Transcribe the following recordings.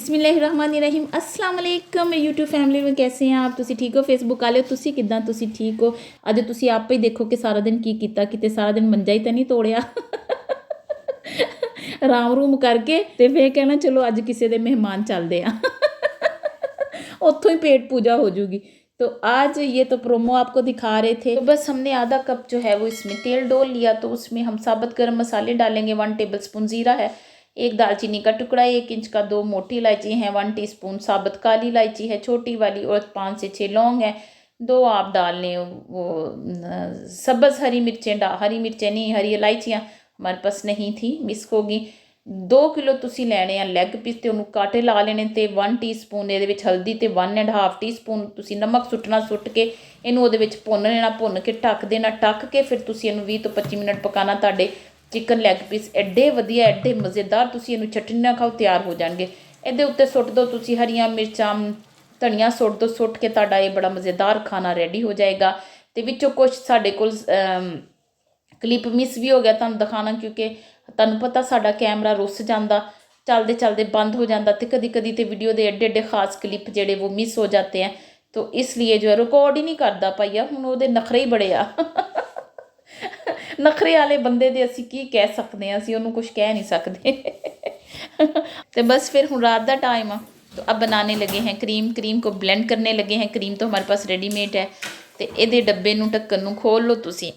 बिस्मिल्लाहिर्रहमानिर्रहीम अस्सलाम वालेकुम मेरी यूट्यूब फैमिली में कैसे हैं आप। तुसी ठीक हो? फेसबुक वाले तुसी किदां? तुसी ठीक हो? अज तुसी आप ही देखो कि सारा दिन की कीता, किते सारा दिन मंजा ही तो नहीं तोड़िया राम रूम करके ते फिर कहना चलो अज किसी दे मेहमान चलते हैं उत्थों ही पेट पूजा हो जूगी। तो आज ये तो प्रोमो आपको दिखा रहे थे। तो बस हमने आधा कप जो है वो इसमें तेल डोल लिया। तो उसमें हम साबुत गर्म मसाले डालेंगे। 1 टेबलस्पून ज़ीरा है, 1 दालचीनी का टुकड़ा, 1 इंच का 2 मोटी इलायची हैं, 1 टीस्पून साबुत काली इलायची है छोटी वाली, और 5 से 6 लौंग है। 2 आप डाल लें वो सब्ज़ हरी मिर्चें, हरी मिर्चें नहीं, हरी इलायचियाँ हमारे पास नहीं थी, मिस होगी। 2 किलो तुसी लैने आ लैग पीस ते उन्होंने काटे ला लेने। ते 1 टीस्पून ये हल्दी ते 1.5 टीस्पून तुसी नमक सुट्टना, सुट के इनू वो भुन लेना, भुन के ढक देना, ढक के फिर तुसी इनू 20 तो 25 मिनट पकाना। तुहाडे चिकन लैग पीस एडे वधिया एडे मज़ेदार, तुसी इनू चटनी नाल खाओ तैयार हो जाएंगे। इहदे उत्ते सुट दो तुसी हरियां मिर्चां, धनिया सुट दो, सुट के तुहाडा ये बड़ा मज़ेदार खाना रेडी हो जाएगा। तो विचों कुछ साडे कोल क्लिप मिस भी हो गया तुहानूं दिखाना, क्योंकि तुहानूं पता साडा कैमरा रुस जाता, चलते चलते बंद हो जाता। तो कदी कदी तो वीडियो के एडे एडे खास क्लिप जोड़े वो मिस हो जाते हैं। तो इसलिए जो है रिकॉर्ड ही नहीं करता पाइया, हुण उहदे नखरे ही बड़े आ नखरे वाले बंदे दे असीं की कह सकते हैं, असीं उहनूं कुछ कह नहीं सकते तो बस फिर हुण रात का टाइम आ। तो अब बनाने लगे हैं क्रीम। क्रीम को ब्लेंड करने लगे हैं। क्रीम तो हमारे पास रेडीमेड है। तो ये डब्बे नूं ढक्कन नूं खोल लो तुसीं,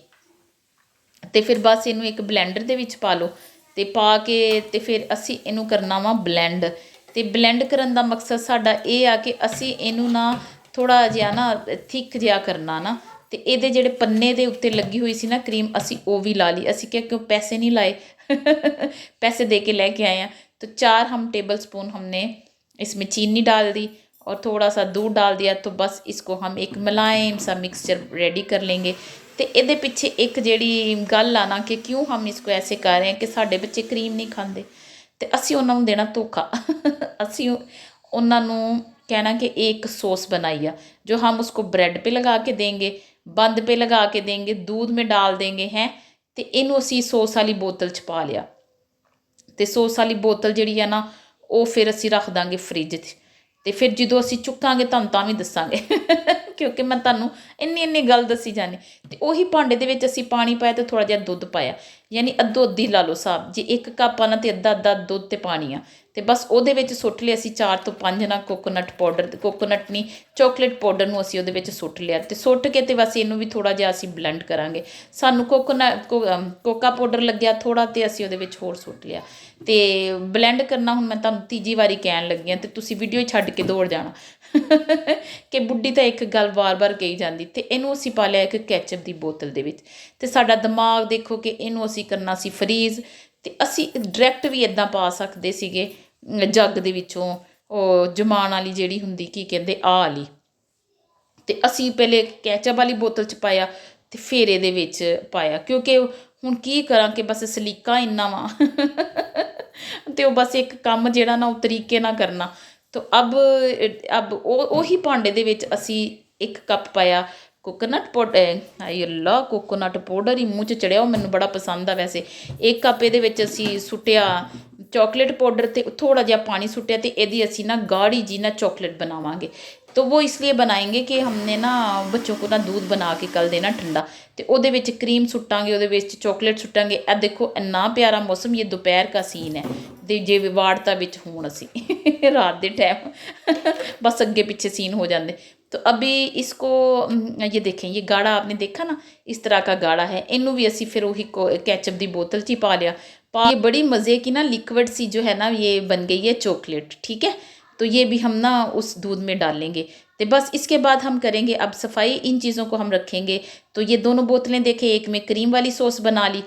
तो फिर बस इनू एक ब्लैंडर दे विच पा लो। तो पा के तो फिर असी इनू करना वा ब्लैंड। तो ब्लैंड करन दा मकसद साडा ये आ कि असी इनू ना थोड़ा जिहा ना थिक जिहा करना ना। तो ये जेडे पन्ने दे उत्ते लगी हुई सी ना क्रीम, असी वो भी ला ली। असी क्या क्यों पैसे नहीं लाए पैसे दे के लेके आए हैं। तो 4 हम टेबल स्पून हमने इसमें चीनी डाल दी और थोड़ा सा दूध डाल दिया। तो बस इसको हम एक मुलायम सा मिक्सचर रेडी कर लेंगे। तो ये पिछे एक जी गल आना कि क्यों हम इसको ऐसे कर रहे हैं कि साढ़े बच्चे क्रीम नहीं खाते। तो असी उन्होंने देना धोखा असी उन्होंने कहना कि एक सॉस बनाई है जो हम उसको ब्रेड पे लगा के देंगे, बंद पे लगा के देंगे, दूध में डाल देंगे हैं। तो इनू असी सॉस वाली बोतल च पा लिया। तो सॉस वाली बोतल जी है ना वो फिर असी रख देंगे फ्रिज। तो फिर जो असी चुकांगे तुहानूं भी दसांगे क्योंकि मैं तुहानूं इन्नी गल दसी जानी। तो उही भांडे दे विच असी पानी पाया तो थोड़ा जिहा दुध पाया, यानी अद्धो अद्धी ला लो हिसाब। जे 1 कप आना तो अद्धा अद्धा दुध ते पानी आ। तो बस उहदे विच सुੱਟ लिया असी 4 तो 5 ना कोकोनट पाउडर, कोकोनट नहीं चॉकलेट पाउडर नूं असी उहदे विच सुੱਟ लिया। तो सुੱਟ के तो बस इनू भी थोड़ा जिहा असी ब्लेंड करांगे। सानू कोका पाउडर लग्या थोड़ा, तो असी उहदे विच होर सुੱਟ लिया। तो ब्लेंड करना हुण मैं तुहानूं तीजी वारी कहण लगी हां, तो तुसीं वीडियो छड्ड के दौड़ जाना कि बुढ़ी तो एक गल बार बार कही जाती। तो इनू असी पा लिया एक कैचअप की बोतल दे विच। ते साडा दिमाग देखो कि इनू असी करना सी फ्रीज़। तो असी डायरैक्ट भी इदां पा सकते सीगे जग दे विचों जमान वाली जिहड़ी हुंदी की कहंदे आ वाली। तो असी पहले कैचअप वाली बोतल च पाया तो फिर ये विच पाया, क्योंकि हुण की करां कि बस सलीका इन्ना वा तो बस एक काम जिहड़ा ना वो तरीके ना करना। तो अब उही भांडे दे विच असी 1 कप पाया कोकोनट पाउडर। हाय अल्लाह, कोकोनट पाउडर ही मूँह च चढ़िया, मैनूं बड़ा पसंद आ वैसे। 1 कप ये विच असी सुੱਟਿਆ चॉकलेट पाउडर, तो थोड़ा जिहा पानी सुੱਟਿਆ। तो यदि असी ना गाढ़ी जी ना चॉकलेट बनावांगे। तो वो इसलिए बनाएंगे कि हमने ना बच्चों को ना दूध बना के कल देना ठंडा। तो वो क्रीम सुੱਟਾਂਗੇ, वो चॉकलेट सुੱਟਾਂਗੇ। ए देखो इन्ना प्यारा मौसम, ये दोपहर का सीन है। तो जे वाड़ता बिच हूँ असी रात के टाइम बस अगे पीछे सीन हो जाते। तो अभी इसको ये देखें, ये गाढ़ा आपने देखा ना, इस तरह का गाढ़ा है। इनू भी असी फिर वही कैचअप की बोतल च ही पा लिया। ये बड़ी मज़े की ना लिक्विड सी जो है ना ये बन गई है चॉकलेट, ठीक है। तो ये भी हम ना उस दूध में डालेंगे। तो बस इसके बाद हम करेंगे अब सफाई, इन चीज़ों को हम रखेंगे। तो ये दोनों बोतलें देखें, एक में क्रीम वाली सॉस बना ली,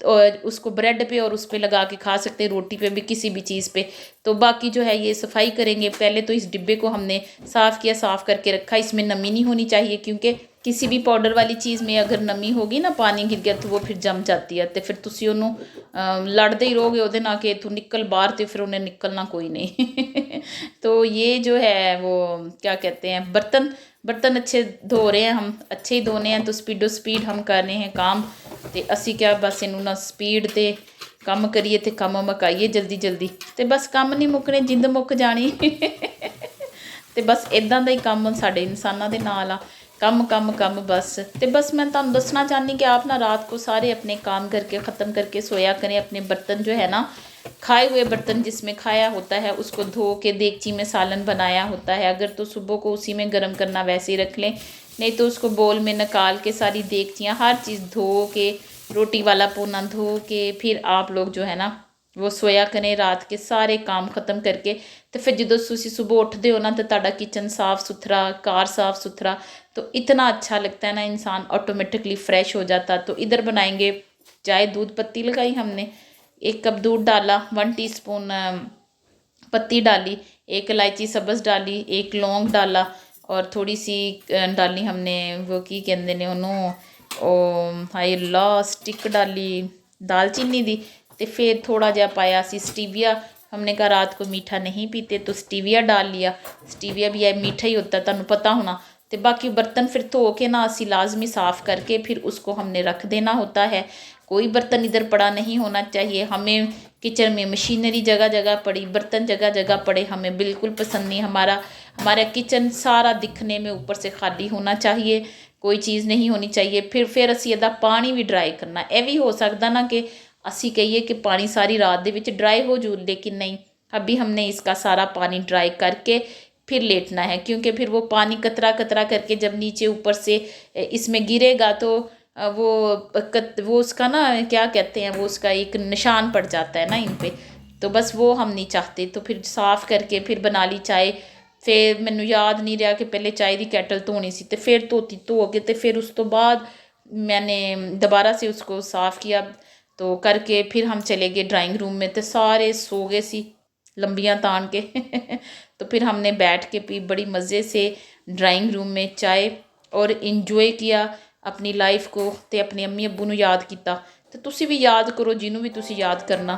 और उसको ब्रेड पे और उस पर लगा के खा सकते हैं, रोटी पे भी, किसी भी चीज़ पे। तो बाकी जो है ये सफाई करेंगे। पहले तो इस डिब्बे को हमने साफ़ किया, साफ़ करके रखा। इसमें नमी नहीं होनी चाहिए, क्योंकि किसी भी पाउडर वाली चीज़ में अगर नमी होगी ना, पानी गिर गया तो वो फिर जम जाती है। तो फिर तुसी उन्होंने लड़ते ही रहोगे ਉਹਦੇ ਨਾਲ कि तू निकल बाहर, तो फिर उन्हें निकलना कोई नहीं तो ये जो है वो क्या कहते हैं, बर्तन अच्छे धो रहे हैं हम, अच्छे ही धोने हैं। तो स्पीड हम कर रहे हैं काम। तो असी क्या बस इनू ना स्पीड ते ਕੰਮ ਕਰੀਏ ਤੇ ਕੰਮ ਮੁਕਾਈਏ ਜਲਦੀ ਜਲਦੀ, ਤੇ ਬਸ ਕੰਮ ਨਹੀਂ ਮੁੱਕਣੇ, ਜਿੰਦ ਮੁੱਕ ਜਾਣੀ। ਤੇ ਬਸ ਇਦਾਂ ਦਾ ਹੀ ਕੰਮ ਸਾਡੇ ਇਨਸਾਨਾਂ ਦੇ ਨਾਲ ਆ, ਕੰਮ ਕੰਮ ਕੰਮ बस। तो बस मैं तुहानू दसना चाहनी कि आप ना रात को सारे अपने काम करके ख़त्म करके सोया करें। अपने बर्तन जो है ना, खाए हुए बर्तन जिसमें खाया होता है उसको धो के देगची में सालन बनाया होता है, अगर तो सुबह को उसी में गर्म करना वैसे ही रख लें, नहीं तो उसको बोल में निकाल के सारी देगचियाँ हर चीज़ धो के, रोटी वाला पूना धो के, फिर आप लोग जो है ना वो सोया करें रात के सारे काम ख़त्म करके। तो फिर जो तुसी सुबह उठते हो ना तो तुहाडा किचन साफ़ सुथरा, कार साफ़ सुथरा, तो इतना अच्छा लगता है ना, इंसान ऑटोमेटिकली फ्रेश हो जाता। तो इधर बनाएंगे चाय, दूध पत्ती लगाई हमने, 1 कप दूध डाला, 1 टीस्पून पत्ती डाली, 1 इलायची सब्ज़ डाली, 1 लौंग डाला और थोड़ी सी डाली हमने वो की कहते ने उन्होंने हाय ला स्टिक डाली दालचीनी दी। तो फिर थोड़ा जहा पाया सी स्टीविया, हमने कहा रात को मीठा नहीं पीते तो स्टीविया डाल लिया। स्टीविया भी है मीठा ही होता है, तुहानू पता होना। तो बाकी बर्तन फिर धो के ना असी लाजमी साफ़ करके फिर उसको हमने रख देना होता है। कोई बर्तन इधर पड़ा नहीं होना चाहिए। हमें किचन में मशीनरी जगह जगह पड़ी, बर्तन जगह जगह पड़े, हमें बिल्कुल पसंद नहीं। हमारा किचन सारा दिखने में ऊपर से खाली होना चाहिए, कोई चीज़ नहीं होनी चाहिए। फिर असी इहदा पानी भी ड्राई करना। यह भी हो सकता ना कि असी कहिए कि पानी सारी रात दे विच ड्राई हो जू, लेकिन नहीं, अभी हमने इसका सारा पानी ड्राई करके फिर लेटना है, क्योंकि फिर वो पानी कतरा कतरा करके जब नीचे ऊपर से इसमें गिरेगा तो वो उसका ना क्या कहते हैं, वो उसका एक निशान पड़ जाता है ना इन पे। तो बस वो हम नहीं चाहते। तो फिर साफ़ करके फिर बना ली चाय। फिर मैनू याद नहीं रहा कि पहले चाय की कैटल धोनी सी, तो फिर धो के तो फिर उस तो बाद मैंने दोबारा से उसको साफ़ किया। तो करके फिर हम चले गए ड्राइंग रूम में, तो सारे सो गए सी लंबियाँ तान के। तो फिर हमने बैठ के पी बड़ी मज़े से ड्राइंग रूम में चाय और इंजॉय किया अपनी लाइफ को, तो अपने अम्मी अब्बू नू याद किया। तो तुसी भी याद करो जिन्हों भी तुसी याद करना।